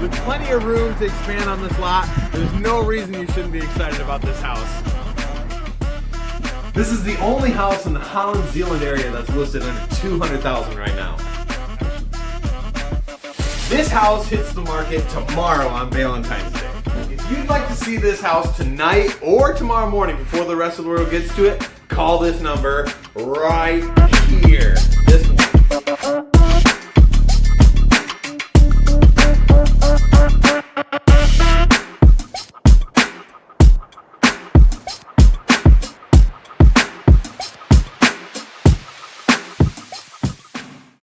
With plenty of room to expand on this lot, there's no reason you shouldn't be excited about this house. This is the only house in the Holland, Zeeland area that's listed under $200,000 right now. This house hits the market tomorrow on Valentine's Day. If you'd like to see this house tonight or tomorrow morning before the rest of the world gets to it, call this number right here.